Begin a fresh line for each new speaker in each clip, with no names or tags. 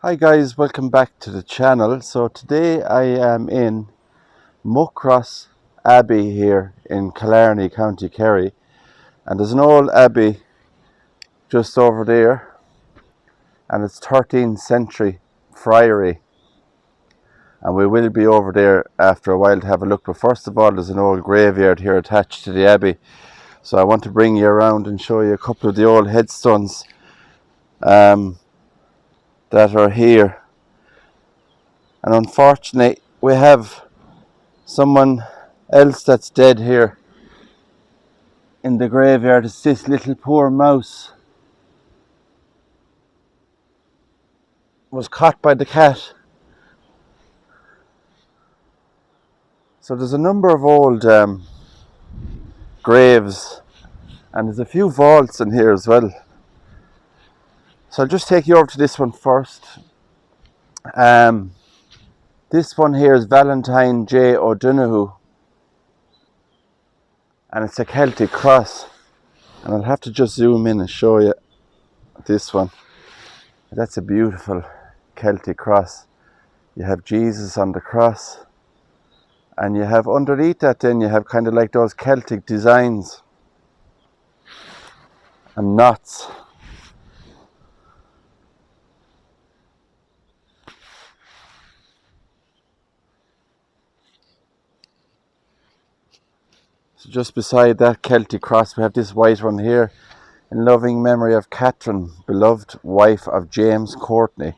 Hi guys, welcome back to the channel. So today I am in Muckross Abbey here in Killarney, County Kerry, and there's an old abbey just over there, and it's 13th century friary, and we will be over there after a while to have a look. But first of all, there's an old graveyard here attached to the abbey, so I want to bring you around and show you a couple of the old headstones that are here. And unfortunately, we have someone else that's dead here in the graveyard. It's this little poor mouse. Was caught by the cat. So there's a number of old graves, and there's a few vaults in here as well. So I'll just take you over to this one first. This one here is Valentine J. O'Donoghue, and it's a Celtic cross, and I'll have to just zoom in and show you this one. That's a beautiful Celtic cross. You have Jesus on the cross, and you have underneath that then you have kind of like those Celtic designs and knots. So just beside that Celtic cross we have this white one here, in loving memory of Catherine, beloved wife of James Courtney,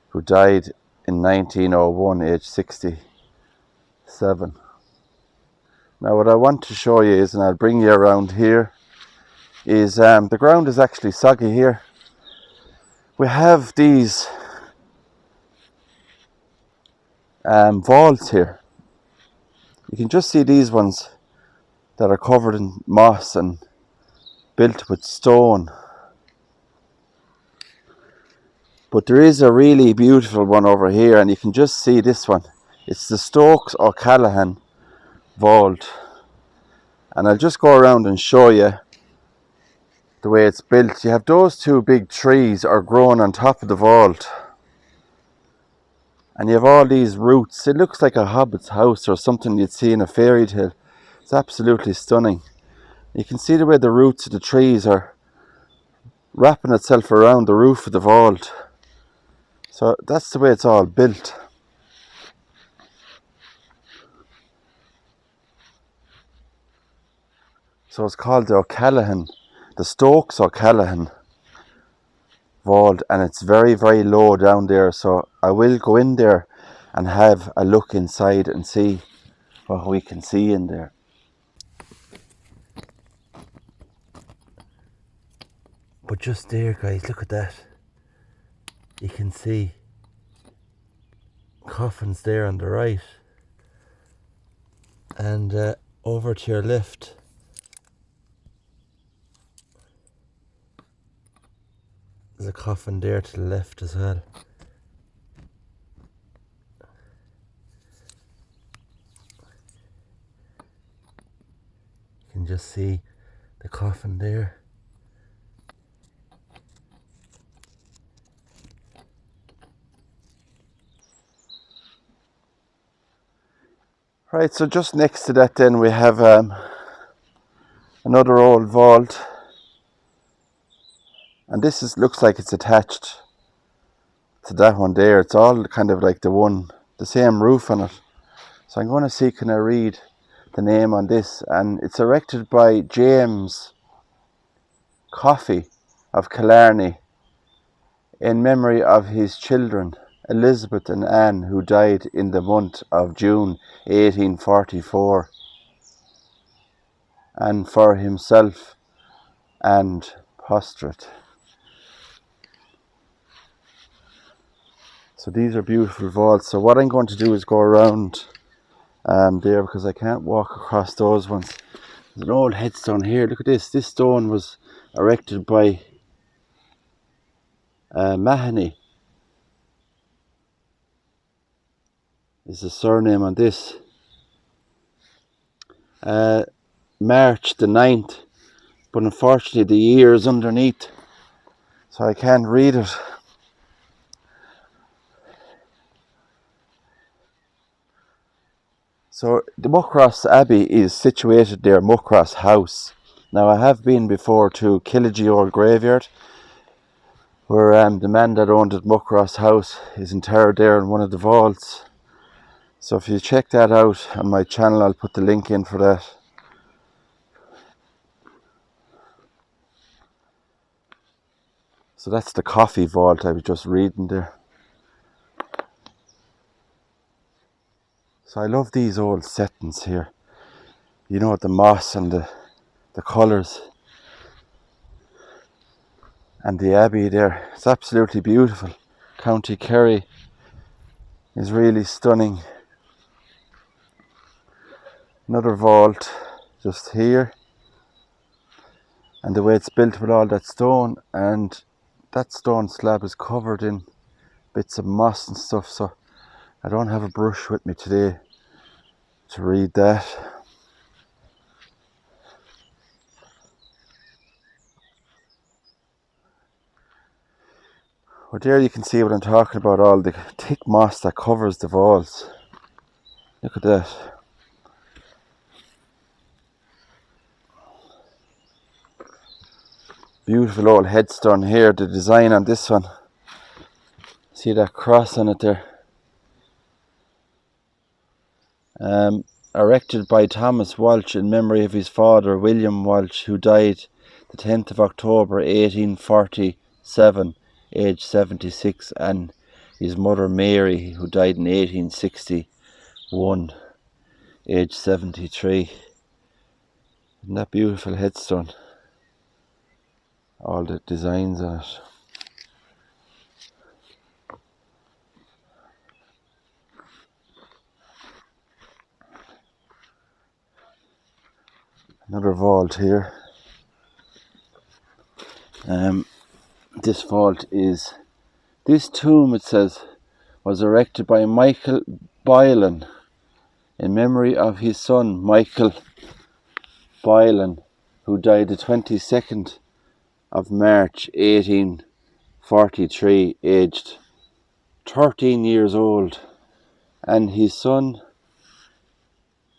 who died in 1901, aged 67. Now what I want to show you is, and I'll bring you around here, is the ground is actually soggy here. We have these vaults here. You can just see these ones that are covered in moss and built with stone. But there is a really beautiful one over here, and you can just see this one. It's the Stokes O'Callaghan vault. And I'll just go around and show you the way it's built. You have those two big trees are grown on top of the vault. And you have all these roots. It looks like a hobbit's house or something you'd see in a fairy tale. It's absolutely stunning. You can see the way the roots of the trees are wrapping itself around the roof of the vault. So that's the way it's all built. So it's called the O'Callaghan, the Stokes O'Callaghan vault, and it's very, very low down there. So I will go in there and have a look inside and see what we can see in there. But just there, guys, look at that. You can see coffins there on the right, and over to your left there's a coffin there to the left as well. You can just see the coffin there. Right, so just next to that then we have another old vault, and this looks like it's attached to that one there. It's all kind of like the same roof on it. So I'm going to see, can I read the name on this? And it's erected by James Coffey of Killarney in memory of his children Elizabeth and Anne, who died in the month of June 1844, and for himself and posterate. So these are beautiful vaults. So what I'm going to do is go around there, because I can't walk across those ones. There's an old headstone here. Look at this. This stone was erected by Mahoney. Is the surname on this. March the 9th, but unfortunately the year is underneath, so I can't read it. So the Muckross Abbey is situated near Muckross House. Now I have been before to Killarney Old Graveyard, where the man that owned the Muckross House is interred there in one of the vaults. So if you check that out on my channel, I'll put the link in for that. So that's the coffee vault I was just reading there. So I love these old settings here. You know, the moss and the colours. And the abbey there. It's absolutely beautiful. County Kerry is really stunning. Another vault just here. And the way it's built with all that stone, and that stone slab is covered in bits of moss and stuff, so I don't have a brush with me today to read that. But there you can see what I'm talking about, all the thick moss that covers the walls. Look at that. Beautiful old headstone here, the design on this one. See that cross on it there? Erected by Thomas Walsh in memory of his father William Walsh, who died the 10th of October 1847, aged 76, and his mother Mary, who died in 1861, aged 73. Isn't that beautiful headstone? All the designs on it. Another vault here. This vault is, this tomb, it says, was erected by Michael Boylan in memory of his son Michael Boylan, who died the 22nd of March 1843, aged 13 years old, and his son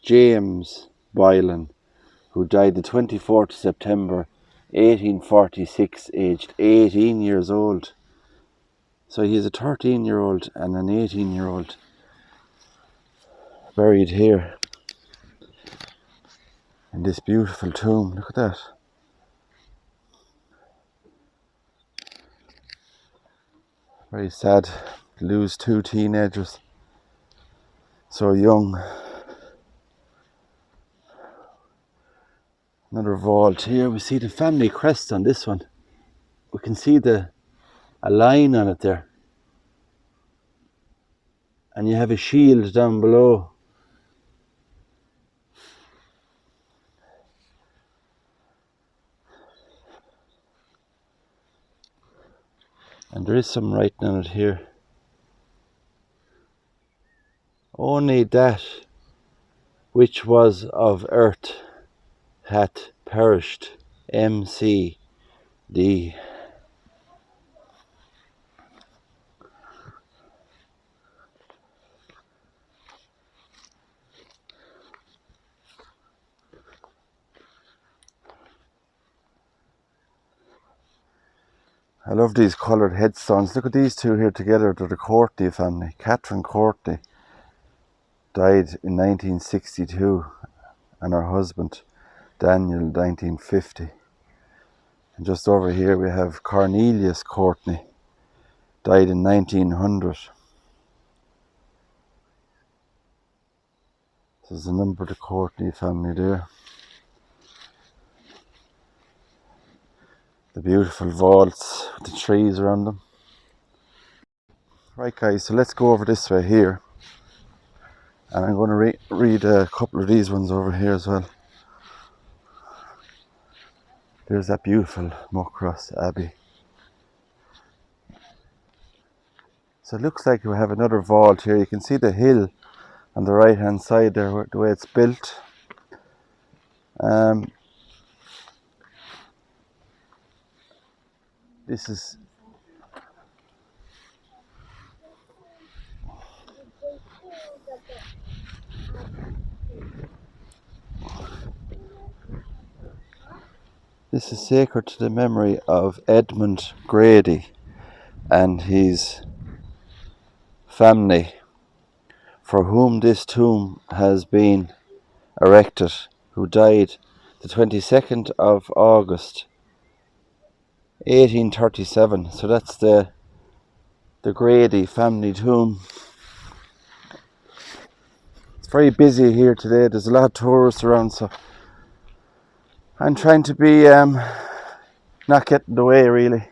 James Boylan, who died the 24th of September 1846, aged 18 years old. So he's a 13-year-old and an 18-year-old buried here in this beautiful tomb. Look at that. Very sad to lose two teenagers so young. Another vault here. We see the family crest on this one. We can see a line on it there. And you have a shield down below. And there is some writing on it here. Only that which was of earth hath perished. M.C.D. I love these coloured headstones. Look at these two here together. They're the Courtney family. Catherine Courtney died in 1962 and her husband Daniel 1950. And just over here we have Cornelius Courtney, died in 1900. So there's a number of the Courtney family there. The beautiful vaults with the trees around them. Right guys, so let's go over this way here. And I'm going to read a couple of these ones over here as well. There's that beautiful Muckross Abbey. So it looks like we have another vault here. You can see the hill on the right hand side there, the way it's built. This is This is sacred to the memory of Edmund Grady and his family, for whom this tomb has been erected, who died the 22nd of August 1837. So that's the Grady family tomb. It's very busy here today. There's a lot of tourists around, so I'm trying to be not get in the way really.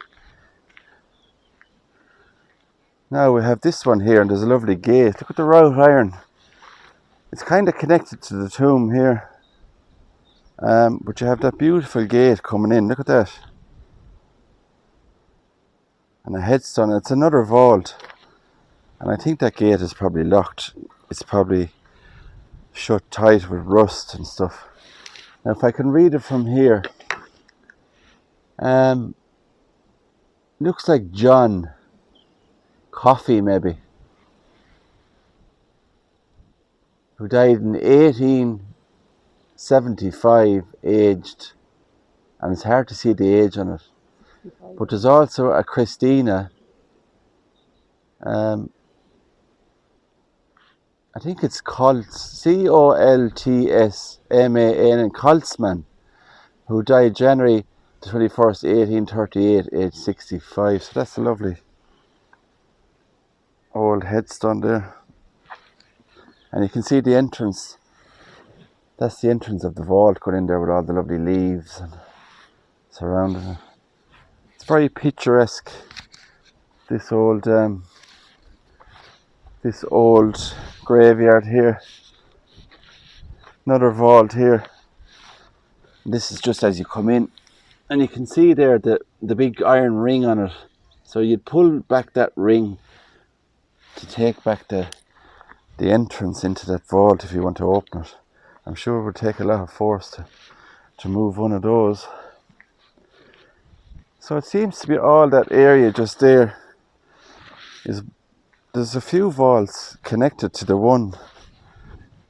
Now we have this one here, and there's a lovely gate. Look at the wrought iron. It's kind of connected to the tomb here, but you have that beautiful gate coming in. Look at that, and a headstone. It's another vault, and I think that gate is probably locked. It's probably shut tight with rust and stuff. Now if I can read it from here, looks like John Coffey maybe, who died in 1875, aged, and it's hard to see the age on it, but there's also a Christina, I think it's Coltsman, Coltsman, who died January the 21st, 1838, age 65. So that's a lovely old headstone there. And you can see the entrance. That's the entrance of the vault going in there with all the lovely leaves and surrounding it. It's very picturesque, this old graveyard here. Another vault here. This is just as you come in, and you can see there the big iron ring on it. So you'd pull back that ring to take back the entrance into that vault if you want to open it. I'm sure it would take a lot of force to move one of those. So it seems to be all that area just there there's a few vaults connected to the one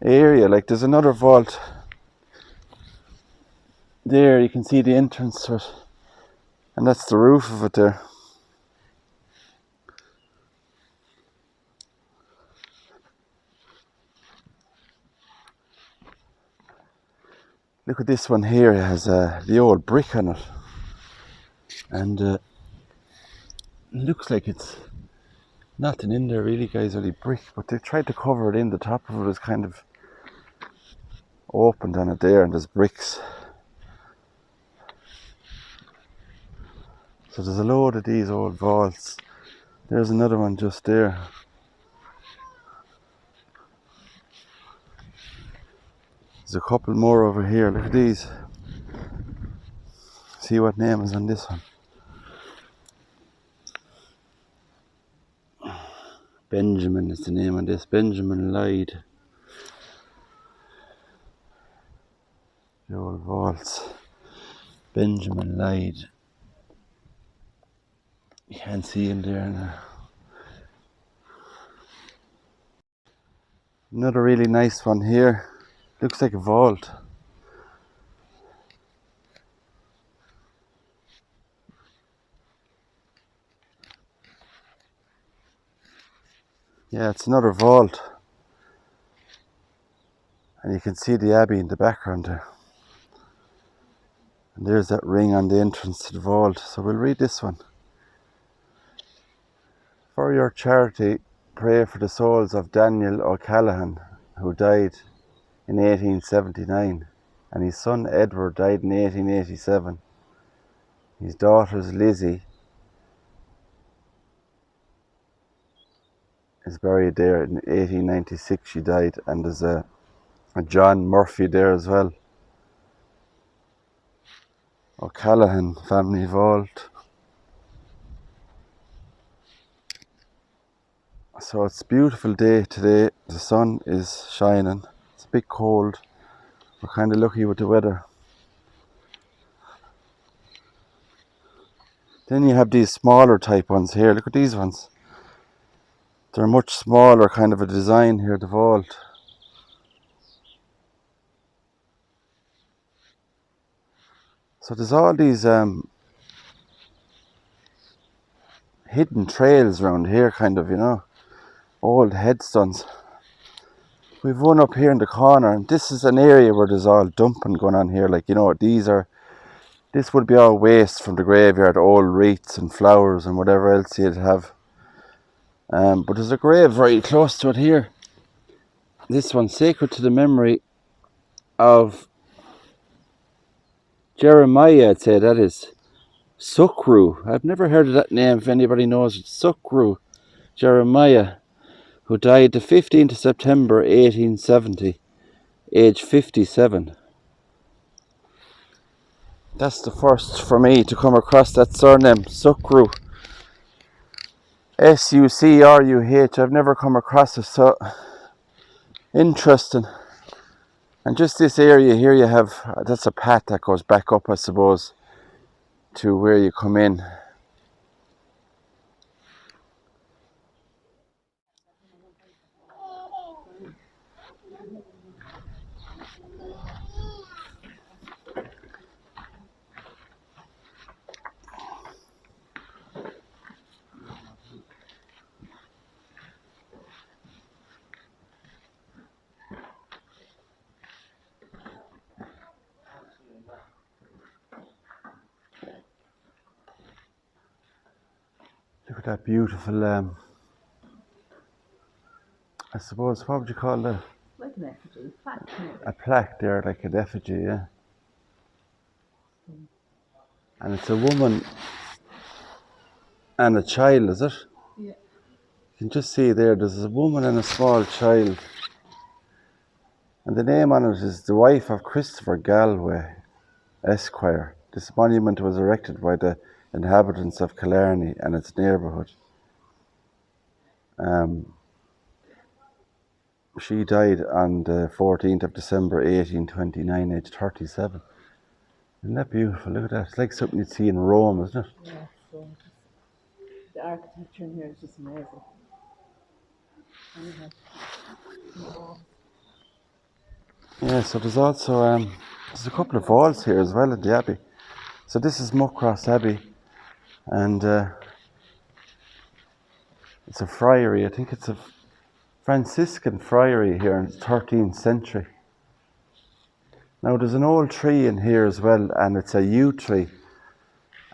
area. Like there's another vault there, you can see the entrance to it, and that's the roof of it there. Look at this one here, it has the old brick on it, and it looks like it's nothing in there really, guys, only brick, but they tried to cover it in. The top of it is kind of opened on it there, and there's bricks. So there's a load of these old vaults. There's another one just there. There's a couple more over here. Look at these. See what name is on this one. Benjamin is the name on this. Benjamin Lloyd. The old vaults. Benjamin Lloyd. You can't see him there now. Another really nice one here. Looks like a vault. Yeah, it's another vault. And you can see the abbey in the background there. And there's that ring on the entrance to the vault. So we'll read this one. For your charity, pray for the souls of Daniel O'Callaghan, who died in 1879, and his son Edward died in 1887. His daughters Lizzie is buried there in 1896, she died, and there's a John Murphy there as well. O'Callaghan family vault. So it's a beautiful day today. The sun is shining. It's a bit cold. We're kind of lucky with the weather. Then you have these smaller type ones here. Look at these ones. They're much smaller kind of a design here, the vault. So there's all these hidden trails around here, kind of, you know, old headstones. We've one up here in the corner, and this is an area where there's all dumping going on here. Like, you know, this would be all waste from the graveyard, old wreaths and flowers and whatever else you'd have. But there's a grave very close to it here. This one, sacred to the memory of Jeremiah, I'd say that is. Mhucrois. I've never heard of that name, if anybody knows it. Mhucrois Jeremiah, who died the 15th of September 1870, age 57. That's the first for me to come across that surname, Mhucrois. Sucruh. I've never come across it, so interesting. And just this area here, you have, that's a path that goes back up, I suppose, to where you come in. Look at that beautiful, I suppose, what would you call that?
Like an effigy, plaque.
A plaque there, like an effigy, yeah. And it's a woman and a child, is it?
Yeah.
You can just see there's a woman and a small child. And the name on it is the wife of Christopher Galway, Esquire. This monument was erected by the inhabitants of Killarney and its neighbourhood. She died on the 14th of December 1829, aged 37. Isn't that beautiful? Look at that. It's like something you'd see in Rome, isn't it?
Yeah, so the architecture in here is just amazing.
Yeah, so there's also there's a couple of walls here as well in the abbey. So this is Muckross Abbey, and it's a friary. I think it's a Franciscan friary here in the 13th century. Now there's an old tree in here as well, and it's a yew tree.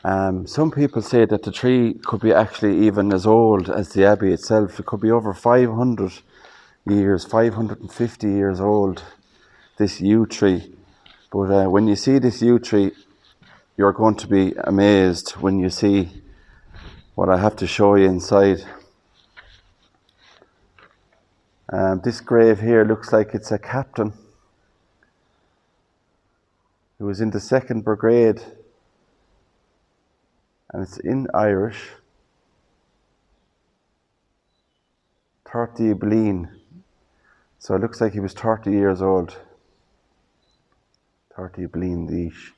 Some people say that the tree could be actually even as old as the abbey itself. It could be over 500 years, 550 years old, this yew tree. But when you see this yew tree, you're going to be amazed when you see what I have to show you inside. This grave here looks like it's a captain who was in the 2nd Brigade, and it's in Irish. 30 Léin. So it looks like he was 30 years old. 30 Léin Dísh.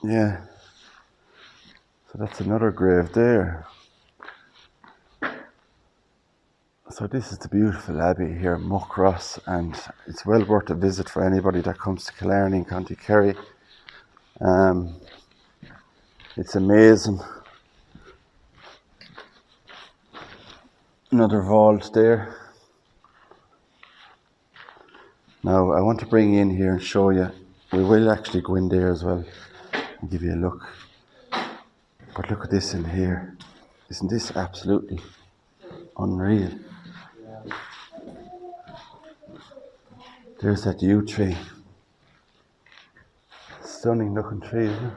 Yeah. So that's another grave there. So this is the beautiful abbey here at Mhucross, and it's well worth a visit for anybody that comes to Killarney and County Kerry. It's amazing. Another vault there. Now I want to bring you in here and show you. We will actually go in there as well and give you a look. But look at this in here. Isn't this absolutely unreal? There's that yew tree. Stunning looking tree, isn't it?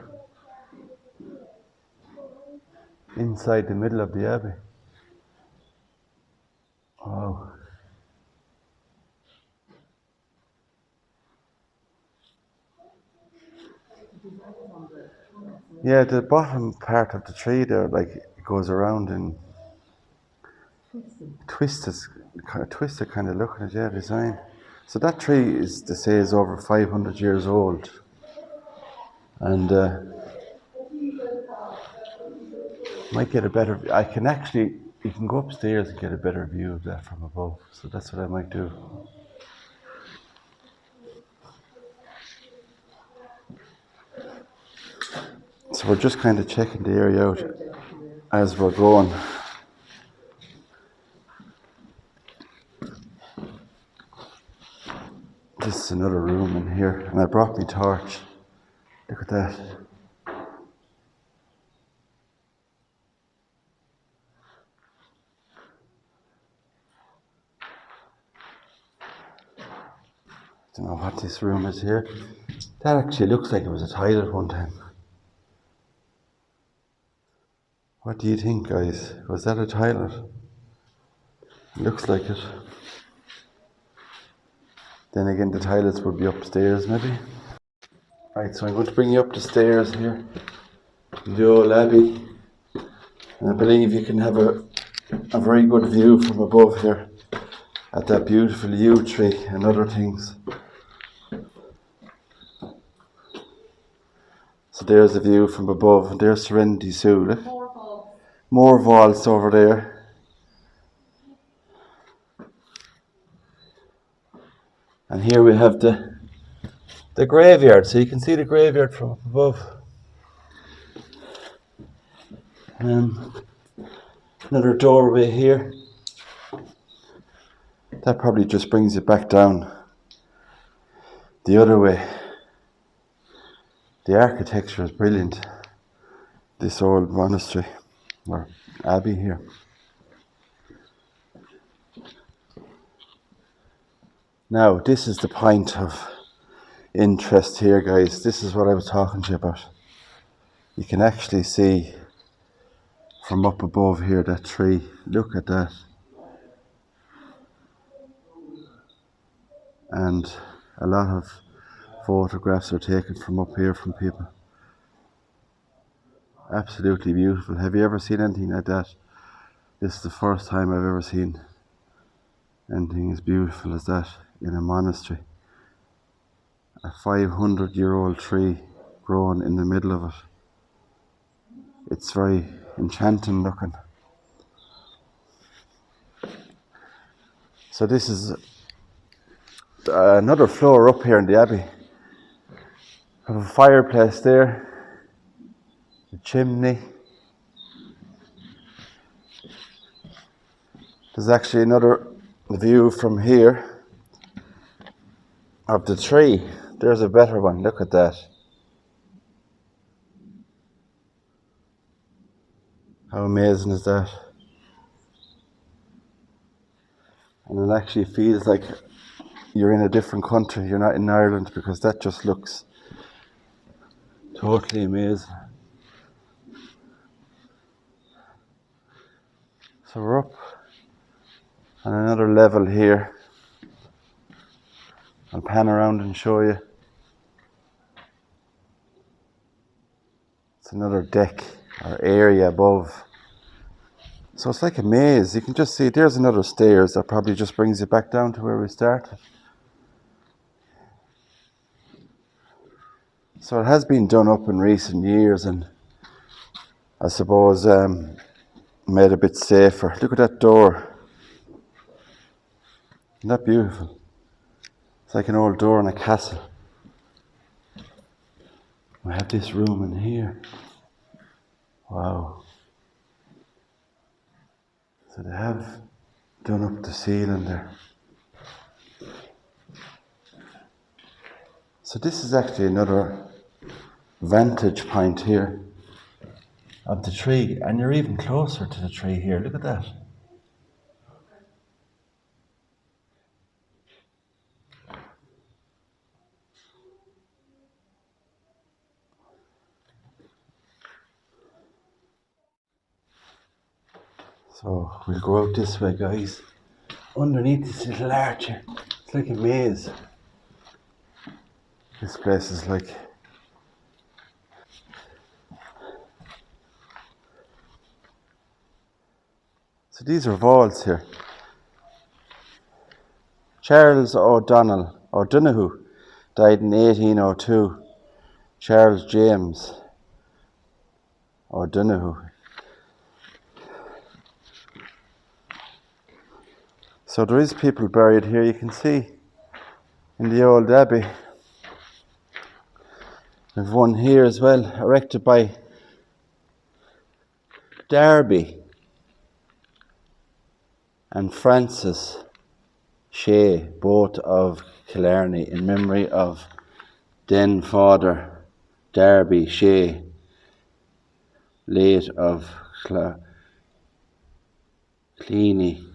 Inside the middle of the abbey. Wow. Yeah, the bottom part of the tree there, like, it goes around and twisted kind of look at it, yeah, design. So that tree they say is over 500 years old. And might get a better, you can go upstairs and get a better view of that from above. So that's what I might do. So we're just kind of checking the area out as we're going. This is another room in here, and I brought my torch. Look at that. I don't know what this room is here. That actually looks like it was a toilet one time. What do you think, guys? Was that a toilet? Looks like it. Then again, the toilets would be upstairs, maybe. Right, so I'm going to bring you up the stairs here in the old abbey. And I believe you can have a very good view from above here at that beautiful yew tree and other things. So there's the view from above, and there's Serenity Sue. Look. More vaults over there. And here we have the graveyard, so you can see the graveyard from up above. Another doorway here. That probably just brings you back down the other way. The architecture is brilliant. This old monastery or abbey here. Now, this is the point of interest here, guys. This is what I was talking to you about. You can actually see from up above here that tree. Look at that. And a lot of photographs are taken from up here from people. Absolutely beautiful. Have you ever seen anything like that? This is the first time I've ever seen anything as beautiful as that in a monastery. A 500-year-old tree growing in the middle of it. It's very enchanting looking. So this is another floor up here in the abbey. We have a fireplace there, a chimney. There's actually another view from here of the tree. There's a better one, look at that. How amazing is that? And it actually feels like you're in a different country, you're not in Ireland, because that just looks totally amazing. So we're up on another level here. I'll pan around and show you. It's another deck or area above. So it's like a maze. You can just see there's another stairs that probably just brings you back down to where we started. So it has been done up in recent years, and I suppose made a bit safer. Look at that door. Isn't that beautiful? It's like an old door in a castle. We have this room in here. Wow. So they have done up the ceiling there. So this is actually another vantage point here of the tree, and you're even closer to the tree here. Look at that. So we'll go out this way, guys. Underneath this little arch here, it's like a maze. This place is like so these are vaults here. Charles O'Donoghue died in 1802. Charles James O'Donoghue. So there is people buried here, you can see, in the old abbey. We've one here as well, erected by Darby and Francis Shea, both of Killarney, in memory of then Father Darby Shea, late of Cleany,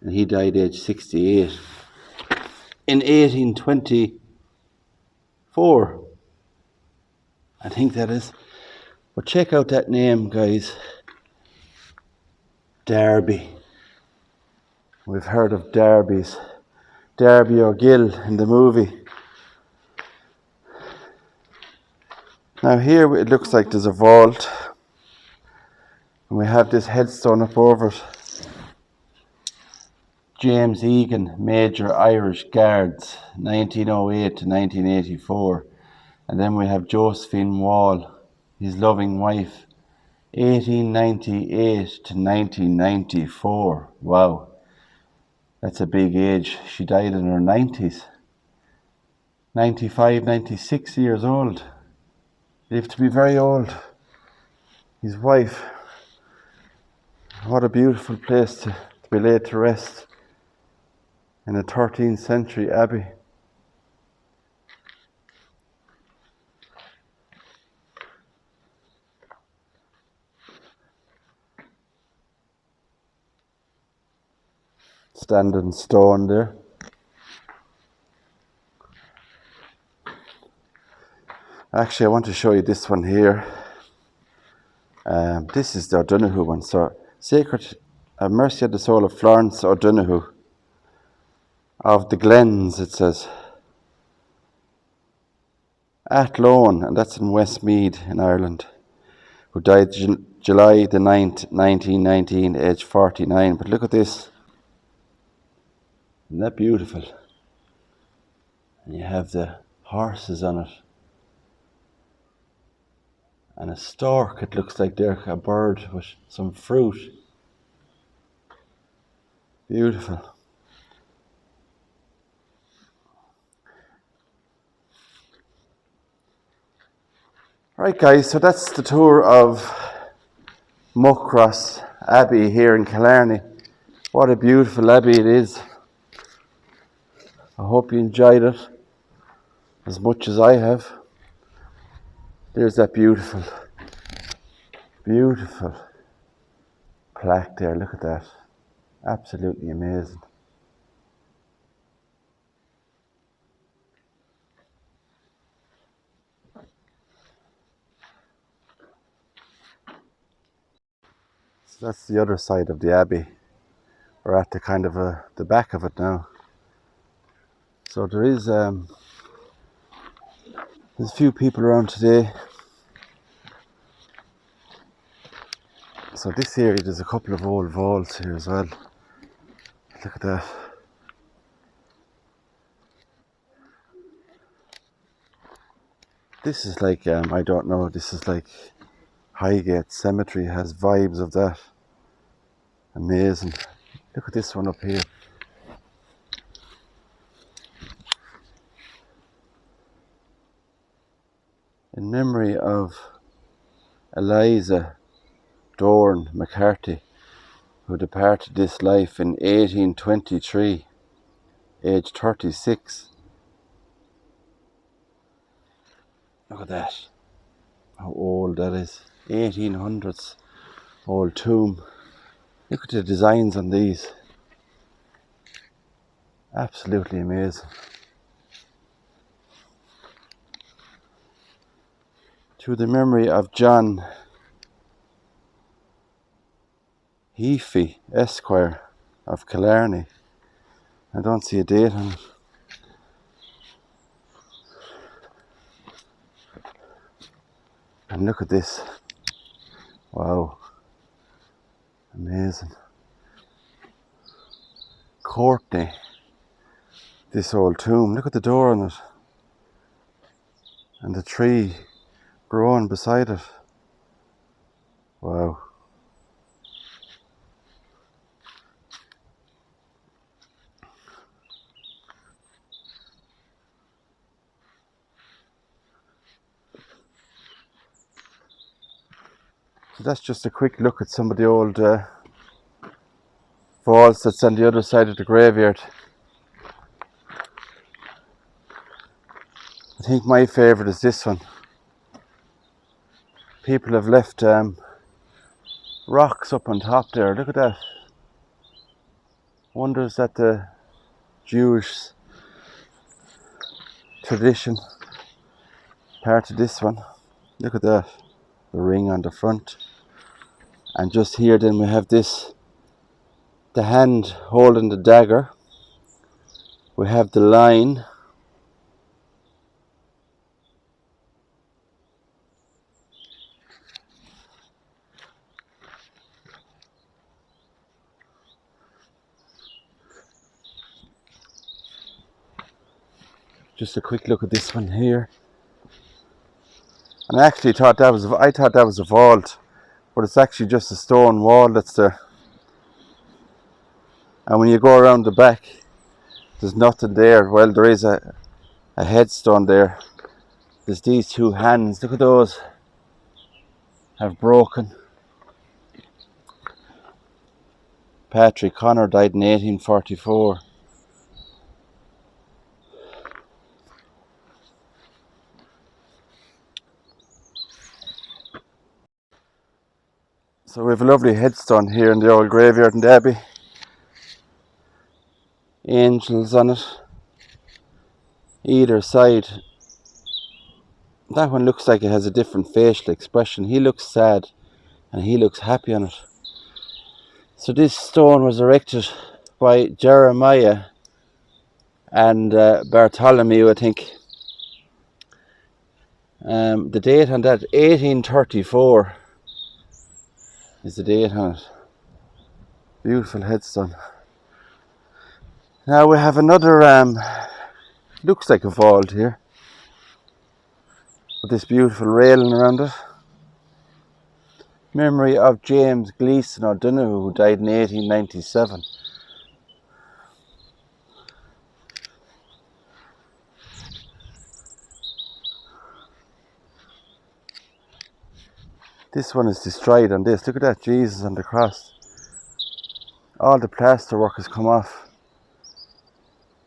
and he died aged 68 in 1824. I think that is. But check out that name, guys. Darby. We've heard of Darby's. Darby O'Gill in the movie. Now here it looks like there's a vault. And we have this headstone up over it. James Egan, Major Irish Guards, 1908 to 1984. And then we have Josephine Wall, his loving wife, 1898 to 1994. Wow, that's a big age. She died in her 90s. 95, 96 years old. Lived to be very old. His wife. What a beautiful place to be laid to rest in a 13th century abbey. Standing stone there. Actually, I want to show you this one here. This is the O'Donoghue one. So, Sacred Mercy of the Soul of Florence O'Donoghue of the Glens, it says. At Léin, and that's in Westmeath in Ireland, who died July the 9th, 1919, aged 49. But look at this. Isn't that beautiful? And you have the horses on it. And a stork, it looks like they're a bird with some fruit. Beautiful. Right, guys, so that's the tour of Muckross Abbey here in Killarney. What a beautiful abbey it is. I hope you enjoyed it as much as I have. There's that beautiful plaque there. Look at that. Absolutely amazing. So that's the other side of the abbey. We're at the kind of the back of it now. So there is there's a few people around today. So this area, there's a couple of old vaults here as well. Look at that. This is like, I don't know, this is like Highgate Cemetery, has vibes of that. Amazing. Look at this one up here. In memory of Eliza Donal McCarthy, who departed this life in 1823, aged 36. Look at that. How old that is. 1800s old tomb. Look at the designs on these. Absolutely amazing. To the memory of John Heafy, Esquire of Killarney. I don't see a date on it. And look at this. Wow. Amazing. Courtney. This old tomb. Look at the door on it. And the tree growing beside it. Wow. So that's just a quick look at some of the old vaults that's on the other side of the graveyard. I think my favourite is this one. People have left rocks up on top there. Look at that. Wonder is that the Jewish tradition part of this one. Look at that. The ring on the front. And just here then we have this, the hand holding the dagger. We have the line. Just a quick look at this one here. And I actually thought that was, a vault, but it's actually just a stone wall that's there. And when you go around the back, there's nothing there. Well, there is a headstone there. There's these two hands. Look at those. Have broken. Patrick Connor died in 1844. So we have a lovely headstone here in the old graveyard in the Abbey. Angels on it. Either side. That one looks like it has a different facial expression. He looks sad and he looks happy on it. So this stone was erected by Jeremiah and Bartholomew, I think. The date on that, 1834. Is the date on it. Beautiful headstone. Now we have another, looks like a vault here, with this beautiful railing around it. Memory of James Gleeson O'Donoghue, who died in 1897. This one is destroyed on this. Look at that, Jesus on the cross. All the plaster work has come off.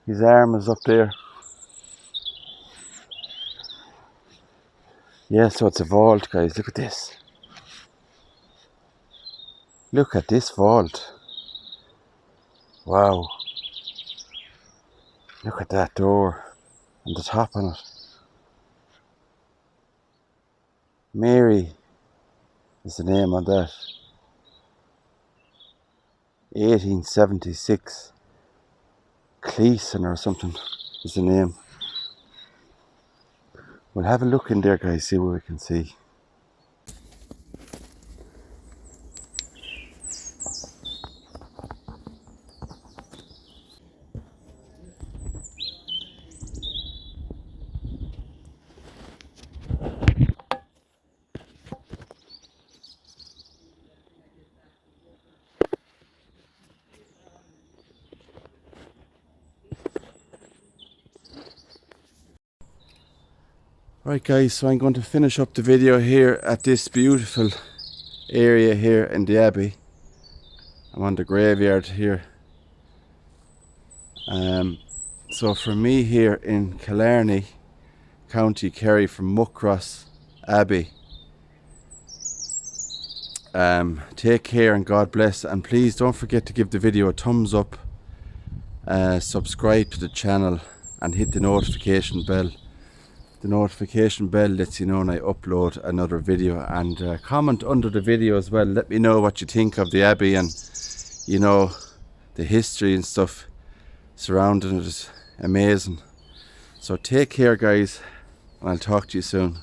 His arm is up there. Yeah, so it's a vault, guys. Look at this. Look at this vault. Wow. Look at that door and the top on it. Mary is the name on that. 1876. Cleason or something is the name. We'll have a look in there, guys, see what we can see. Right guys, so I'm going to finish up the video here at this beautiful area here in the Abbey. I'm on the graveyard here. So for me here in Killarney, County Kerry, from Muckross Abbey, take care and God bless, and please don't forget to give the video a thumbs up, subscribe to the channel and hit the notification bell. The notification bell lets you know when I upload another video, and comment under the video as well. Let me know what you think of the Abbey and, you know, the history and stuff surrounding it is amazing. So take care guys, and I'll talk to you soon.